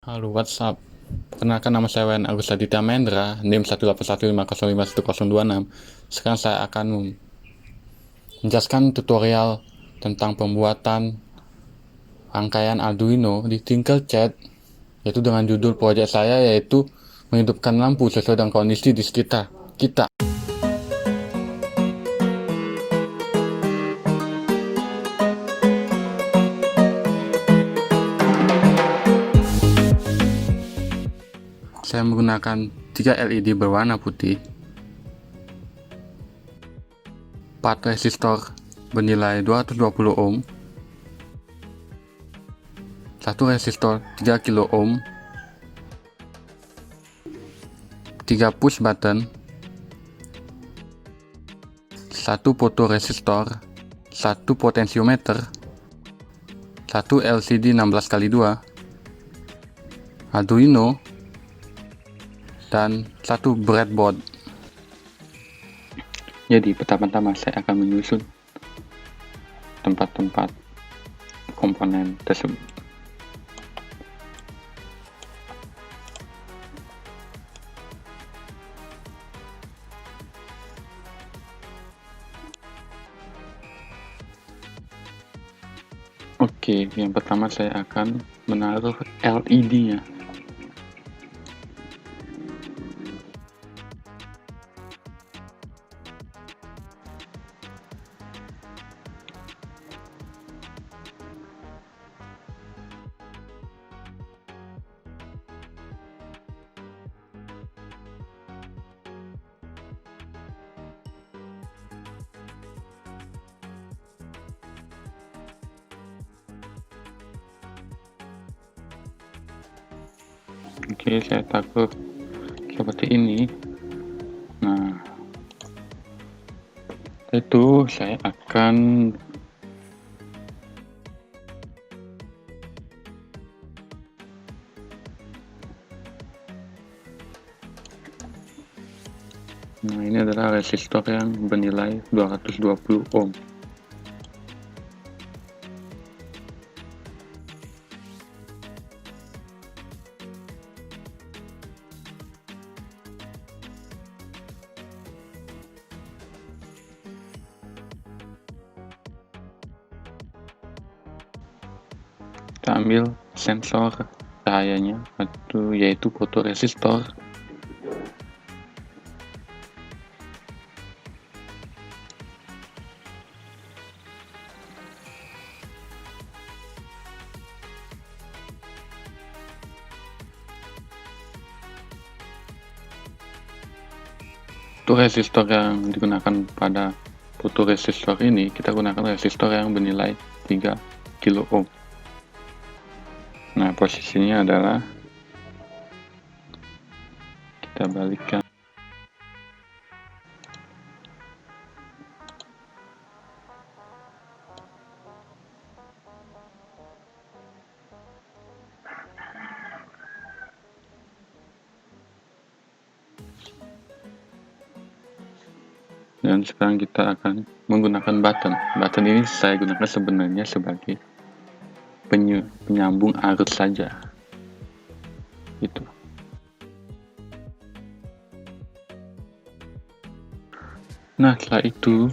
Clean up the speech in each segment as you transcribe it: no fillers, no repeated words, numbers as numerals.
Halo, WhatsApp. Perkenalkan, nama saya Wayan Agus Aditya Mendra, NIM 181505126. Sekarang saya akan menjelaskan tutorial tentang pembuatan rangkaian Arduino di Tinkercad, yaitu dengan judul proyek saya yaitu menghidupkan lampu sesuai dengan kondisi di sekitar kita. Saya menggunakan 3 LED berwarna putih, 4 resistor bernilai 220 ohm, 1 resistor 3 kilo ohm, 3 push button, 1 fotoresistor, 1 potensiometer, 1 LCD 16x2, Arduino, dan 1 breadboard. Jadi pertama-tama saya akan menyusun tempat-tempat komponen tersebut. Oke, yang pertama saya akan menaruh LED-nya. Oke, saya taruh seperti ini. Nah, itu saya akan ini adalah resistor yang bernilai 220 ohm. Kita ambil sensor cahayanya, yaitu fotoresistor. Untuk resistor yang digunakan pada fotoresistor ini, kita gunakan resistor yang bernilai 3 kilo ohm. Nah, posisinya adalah kita balikkan. Dan sekarang kita akan menggunakan button. Button ini saya gunakan sebenarnya sebagai penyambung arus saja. Gitu. Nah, setelah itu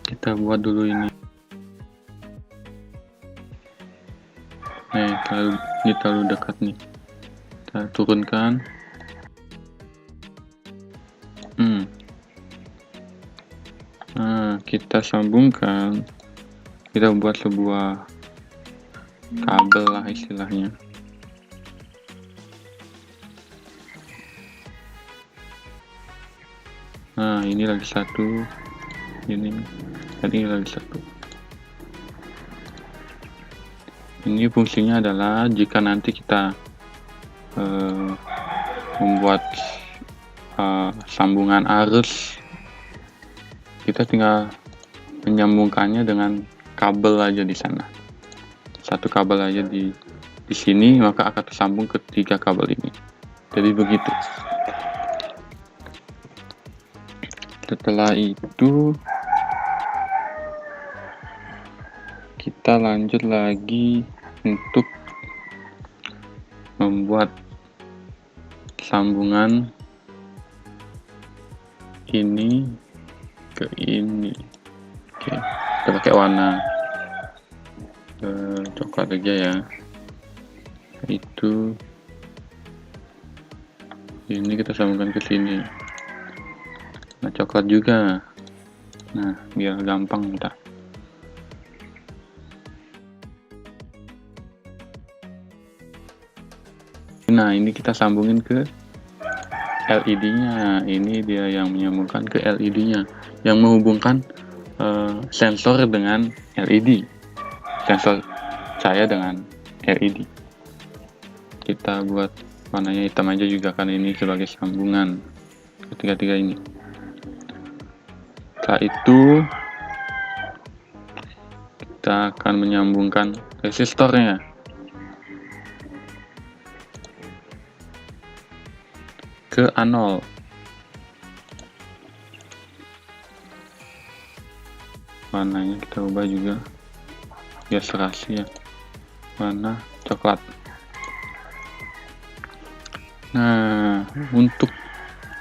kita buat dulu ini. Ini terlalu dekat nih. Kita turunkan. Nah, kita sambungkan. Kita buat sebuah kabel lah istilahnya. Nah, ini lagi satu, ini, dan ini lagi satu. Ini fungsinya adalah jika nanti kita membuat sambungan arus, kita tinggal menyambungkannya dengan kabel aja di sana. Satu kabel aja di sini, maka akan tersambung ke 3 kabel ini. Jadi begitu. Setelah itu kita lanjut lagi untuk membuat sambungan ini ke ini. Oke, kita pakai warna coklat aja ya. Itu ini kita sambungkan ke sini. Nah, coklat juga. Nah, biar gampang kita. Nah, ini kita sambungin ke LED-nya. Ini dia yang menyambungkan ke LED-nya, yang menghubungkan sensor dengan LED. Sensor cahaya dengan LED. Kita buat warnanya hitam aja juga, kan ini sebagai sambungan ketiga-tiga ini. Setelah itu kita akan menyambungkan resistornya ke anol. Warnanya kita ubah juga biar serasi ya, warna coklat. Nah, untuk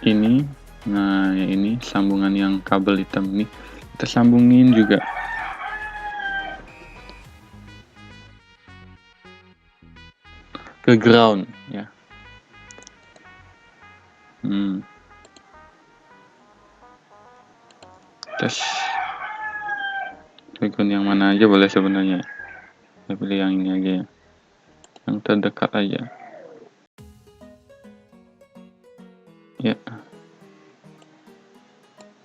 ini, nah ini sambungan yang kabel hitam ini kita sambungin juga ke ground ya. Tes background yang mana aja boleh sebenarnya. Saya pilih yang ini aja ya, yang terdekat aja ya.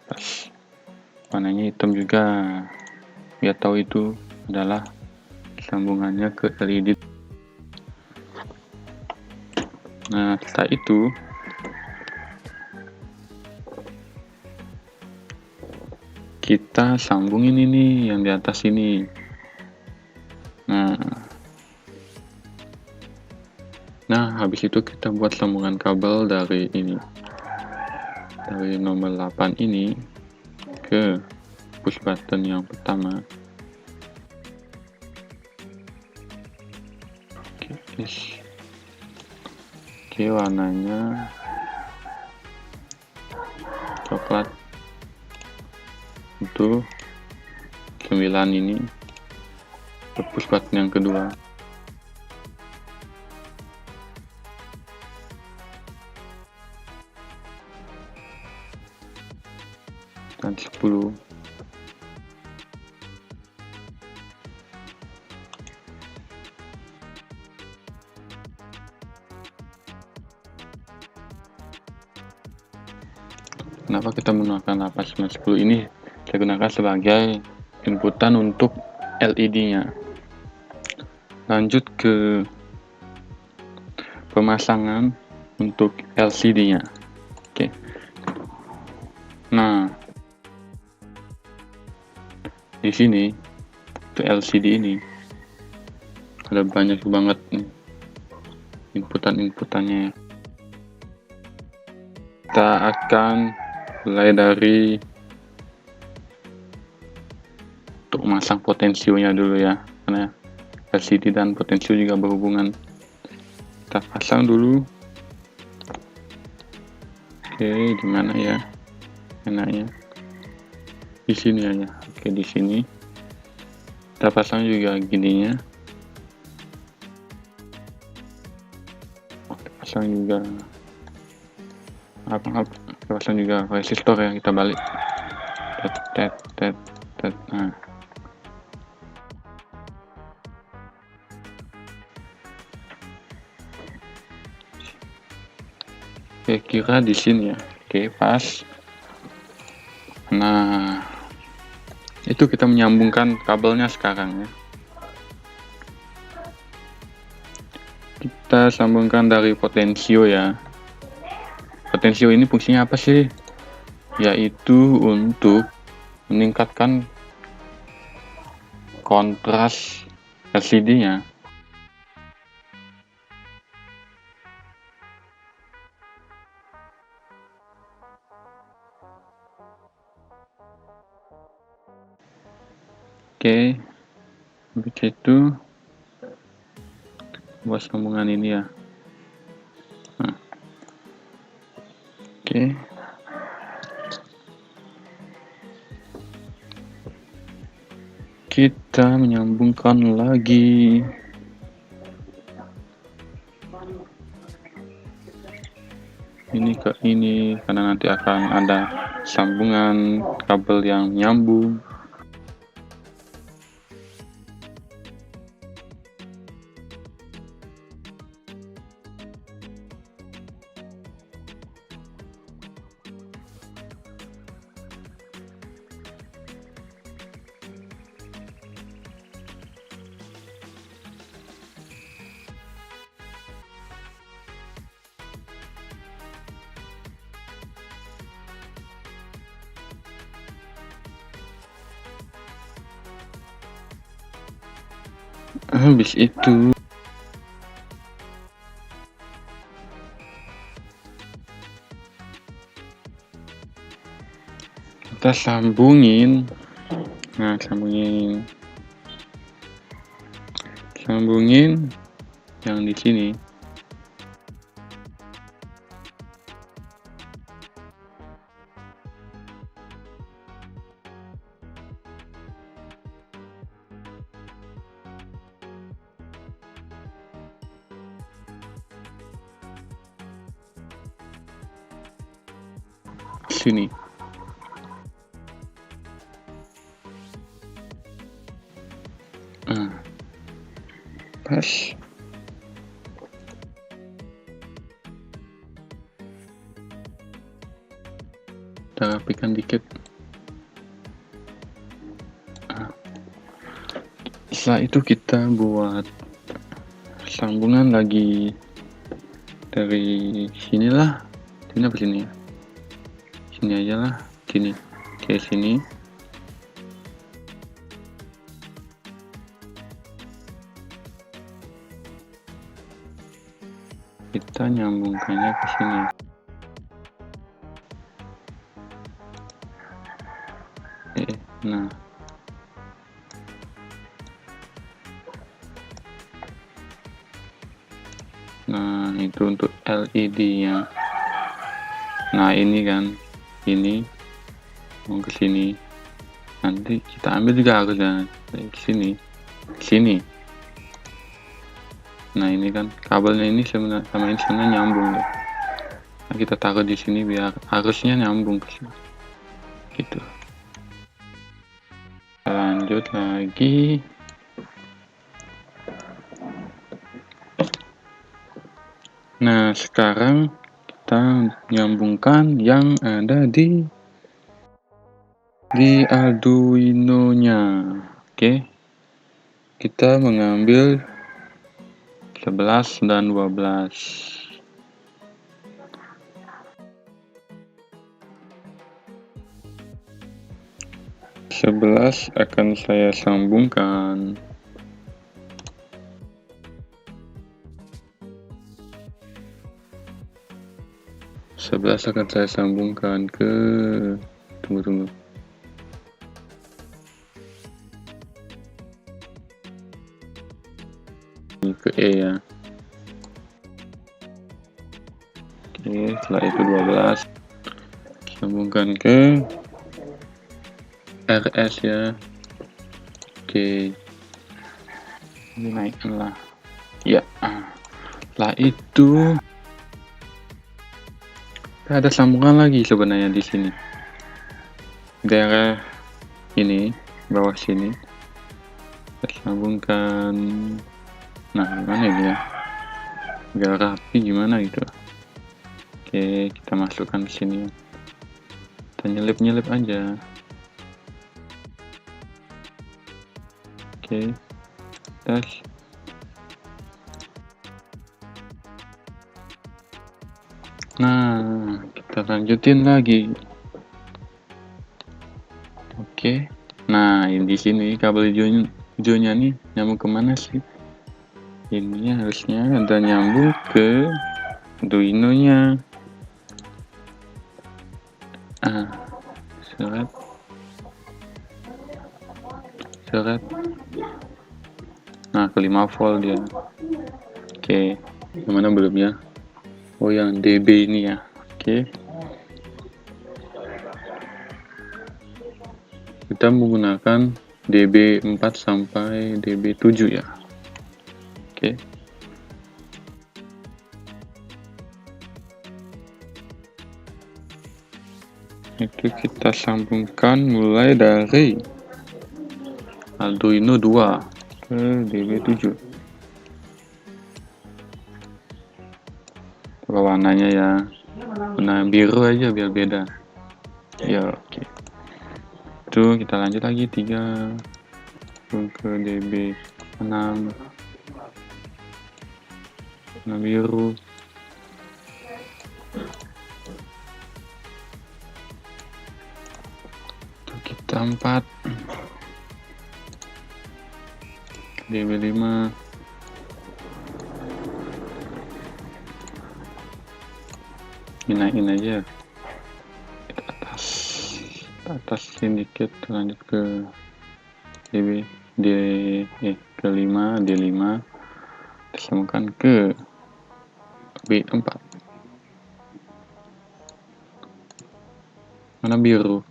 Pas warnanya hitam juga, biar tahu itu adalah sambungannya ke LED. Nah, setelah itu kita sambungin ini yang di atas ini. Nah, habis itu kita buat sambungan kabel dari ini, dari nomor 8 ini ke push button yang pertama. Oke, warnanya coklat. Itu 9 ini ke push button yang kedua. Dan 10. Kenapa kita menggunakan 8, 9, 10 ini? Saya gunakan sebagai inputan untuk LED-nya. Lanjut ke pemasangan untuk LCD-nya. Oke. Nah, di sini untuk LCD ini ada banyak banget nih inputannya. Kita akan mulai dari untuk memasang potensionya dulu ya, karena LCD dan potensio juga berhubungan. Kita pasang dulu. Oke, di mana ya enaknya? Di sini aja. Oke, di sini kita pasang juga gininya. Kita pasang juga kita pasang juga resistor ya, kita balik. Nah, oke, kira di sini ya. Oke, pas. Nah, itu kita menyambungkan kabelnya sekarang ya. Kita sambungkan dari potensio ya. Potensio ini fungsinya apa sih? Yaitu untuk meningkatkan kontras LCD-nya. Oke, begitu buat sambungan ini ya. Oke. Kita menyambungkan lagi. Ini ke ini karena nanti akan ada sambungan kabel yang nyambung. Habis itu kita sambungin. Nah, sambungin yang di sini. Sini. Pas. Kita rapikan dikit. Setelah itu kita buat sambungan lagi dari sinilah. Sini apa sini ya? Sini aja lah, sini. Oke, sini. Kita nyambungkannya ke sini. Nah. Nah, itu untuk LED ya. Nah, ini kan, ini mau ke sini. Nanti kita ambil juga harusnya dari sini, sini. Nah, ini kan kabelnya ini sebenarnya sama ini sebenarnya nyambung ya. Nah, kita taruh di sini biar harusnya nyambung ke sini. Gitu. Kita lanjut lagi. Nah, sekarang kita nyambungkan yang ada di Arduino-nya. Oke. Kita mengambil 11 dan 12. 11 akan saya sambungkan. Akan saya sambungkan ke tunggu ke E ya. Oke, setelah itu 12 sambungkan ke RS ya. Oke, ini naikkan lah ya. Setelah itu ada sambungan lagi sebenarnya di sini, daerah ini bawah sini kita sambungkan. Nah, gimana ini ya, biar rapi gimana gitu. Oke, kita masukkan ke sini, kita nyelip aja. Oke, tes. Nah, kita lanjutin lagi. Oke. Nah, ini di sini kabel hijaunya nih nyambung kemana sih? Ini harusnya ada nyambung ke Arduino-nya. Seret. Nah, ke 5 volt dia. Oke, yang mana belum ya? Oh, yang DB ini ya. Oke. kita menggunakan dB4 sampai dB7 ya. Oke. Itu kita sambungkan mulai dari Arduino 2 ke dB7. Coba warnanya ya, warna biru aja biar beda ya. Oke. Itu kita lanjut lagi 3 ke dB6, warna biru. Itu kita 4 dB5. Naikin aja ke atas sedikit, lanjut ke dB ke 5 D5, disambungkan ke B4, mana biru.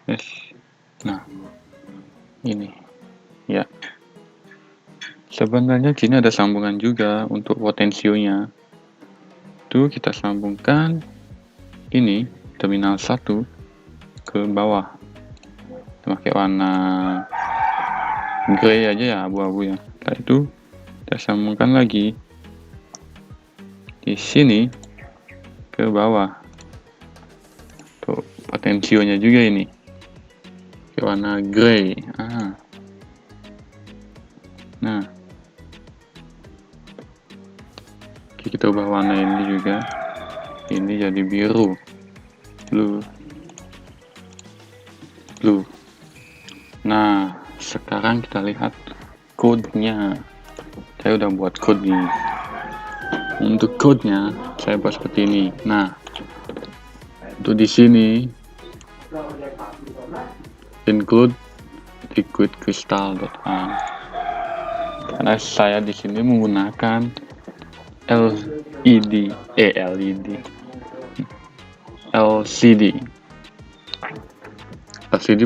Yes. Nah, ini ya, sebenarnya sini ada sambungan juga untuk potensionya. Itu kita sambungkan ini terminal 1 ke bawah, pakai warna grey aja ya, abu-abu ya. Setelah itu kita sambungkan lagi di sini ke bawah, tuh potensionya juga ini ke warna grey. Nah, oke, kita ubah warna ini juga, ini jadi biru, blue. Nah, sekarang kita lihat code-nya. Saya udah buat code nih. Untuk code-nya saya buat seperti ini. Nah, untuk di sini include liquid crystal. Karena saya di sini menggunakan LCD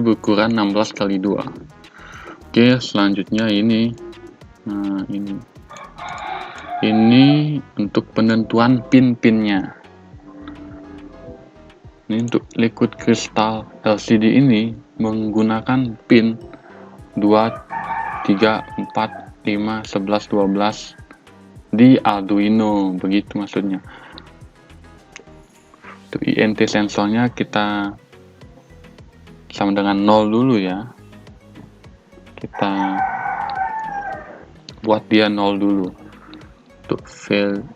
berukuran 16x2. Oke, selanjutnya ini. Nah, ini untuk penentuan pin-pinnya. Ini untuk liquid crystal LCD ini menggunakan pin 2, 3, 4, 5, 11, 12 di Arduino, begitu maksudnya. Untuk INT sensornya kita sama dengan 0 dulu ya. Kita buat dia 0 dulu. Untuk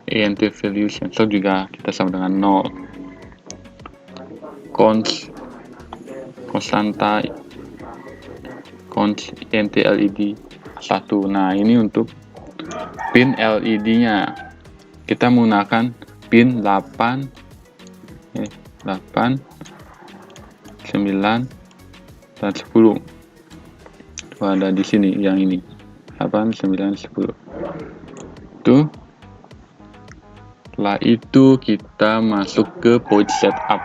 INT value sensor juga kita sama dengan 0. Konstanta INT LED 1. Nah, ini untuk pin LED-nya. Kita menggunakan pin 8, 9, dan 10. Itu ada di sini yang ini. 8, 9, 10. Tuh. Setelah itu kita masuk ke point setup.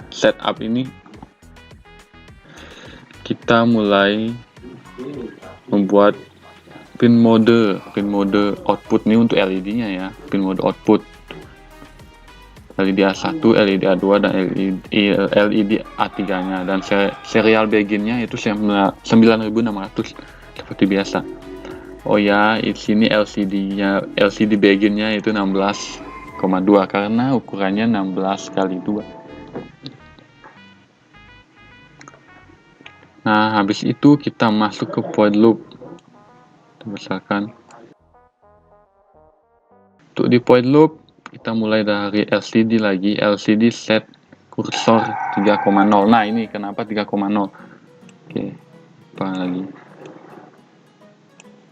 Setup ini kita mulai membuat pin mode output ini untuk LED-nya ya, pin mode output. LED A1, LED A2, dan LED A3-nya, dan serial begin-nya itu 9600 seperti biasa. Oh ya, di sini LCD begin-nya itu 16,2 karena ukurannya 16x2. Nah, habis itu kita masuk ke void loop. Misalkan untuk di void loop kita mulai dari LCD lagi, LCD set kursor 3,0. Nah, ini kenapa 3,0? Oke, apa lagi?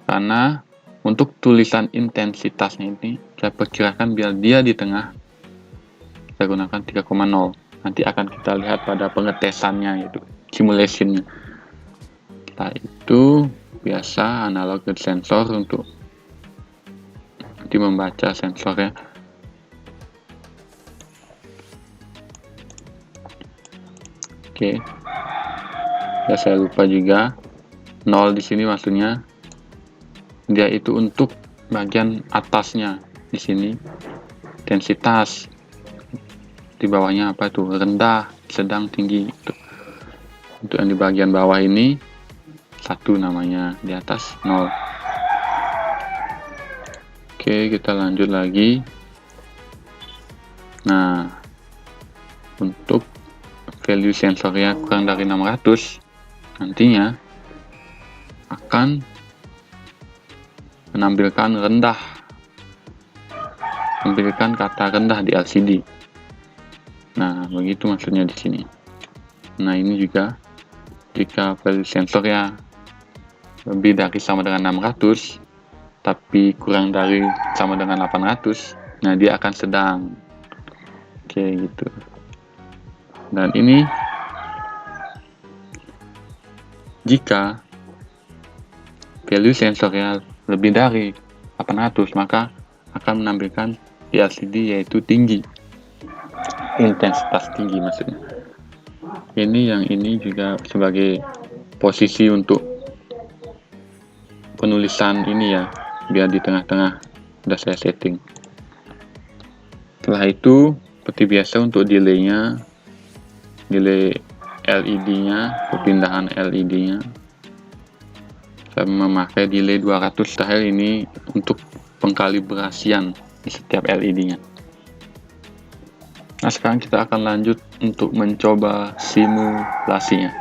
Karena untuk tulisan intensitasnya ini saya perkirakan biar dia di tengah, saya gunakan 3,0. Nanti akan kita lihat pada pengetesannya, itu simulation-nya. Setelah itu biasa analog sensor untuk nanti membaca sensornya. Oke. Ya, saya lupa juga. 0 di sini maksudnya dia itu untuk bagian atasnya. Di sini intensitas, di bawahnya apa tuh? Rendah, sedang, tinggi. Untuk yang di bagian bawah ini 1 namanya, di atas 0. Oke, kita lanjut lagi. Nah, untuk value sensornya kurang dari 600, nantinya akan menampilkan rendah, menampilkan kata rendah di LCD. Nah, begitu maksudnya di sini. Nah, ini juga jika value sensornya lebih dari sama dengan 600, tapi kurang dari sama dengan 800, nah dia akan sedang. Oke, gitu. Dan ini jika value sensornya lebih dari 800, maka akan menampilkan di LCD yaitu tinggi, intensitas tinggi maksudnya. Yang ini juga sebagai posisi untuk penulisan ini ya, biar di tengah-tengah udah saya setting. Setelah itu seperti biasa untuk delay-nya, delay LED-nya, perpindahan LED-nya, saya memakai delay 200 tahun ini untuk pengkalibrasian di setiap LED-nya. Nah, sekarang kita akan lanjut untuk mencoba simulasinya.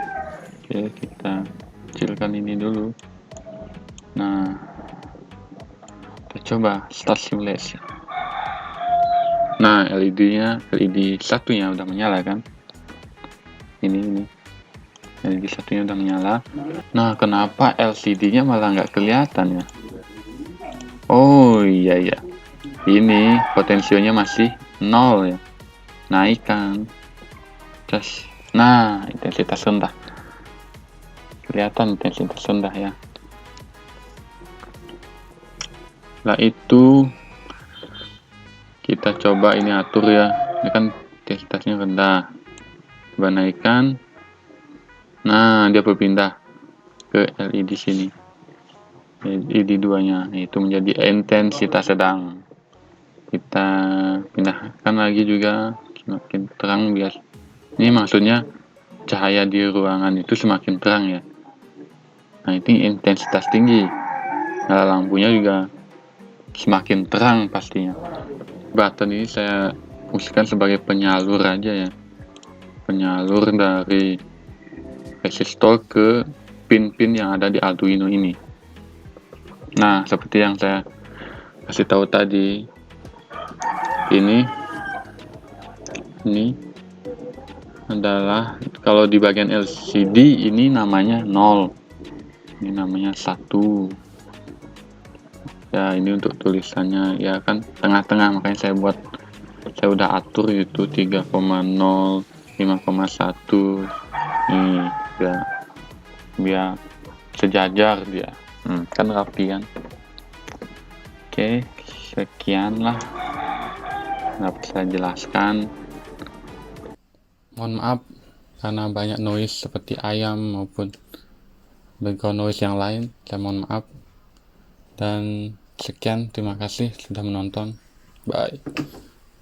Oke, kita kecilkan ini dulu. Nah, kita coba start simulation. Nah, LED satunya udah menyala kan? Ini LED satunya udah menyala. Nah, kenapa LCD-nya malah nggak kelihatan ya? Oh iya ya, ini potensionya masih 0 ya. Naikkan. Terus, nah, intensitas rendah. Kelihatan intensitas rendah ya. Setelah itu kita coba ini atur ya. Ini kan intensitasnya rendah. Coba naikkan. Nah, dia berpindah ke LED sini. LED 2-nya itu menjadi intensitas sedang. Kita pindahkan lagi juga semakin terang biar. Ini maksudnya cahaya di ruangan itu semakin terang ya. Nah, ini intensitas tinggi. Nah, lampunya juga semakin terang pastinya. Button ini saya fungsikan sebagai penyalur aja ya. Penyalur dari resistor ke pin-pin yang ada di Arduino ini. Nah, seperti yang saya kasih tahu tadi, ini adalah kalau di bagian LCD ini namanya 0, ini namanya 1 ya. Ini untuk tulisannya ya kan tengah-tengah, makanya saya udah atur itu 3,0, 5,1 nih biar sejajar dia. Kan rapi kan. Oke, sekian lah dapat saya jelaskan. Mohon maaf karena banyak noise seperti ayam maupun background noise yang lain. Saya mohon maaf. Dan sekian, terima kasih sudah menonton. Bye.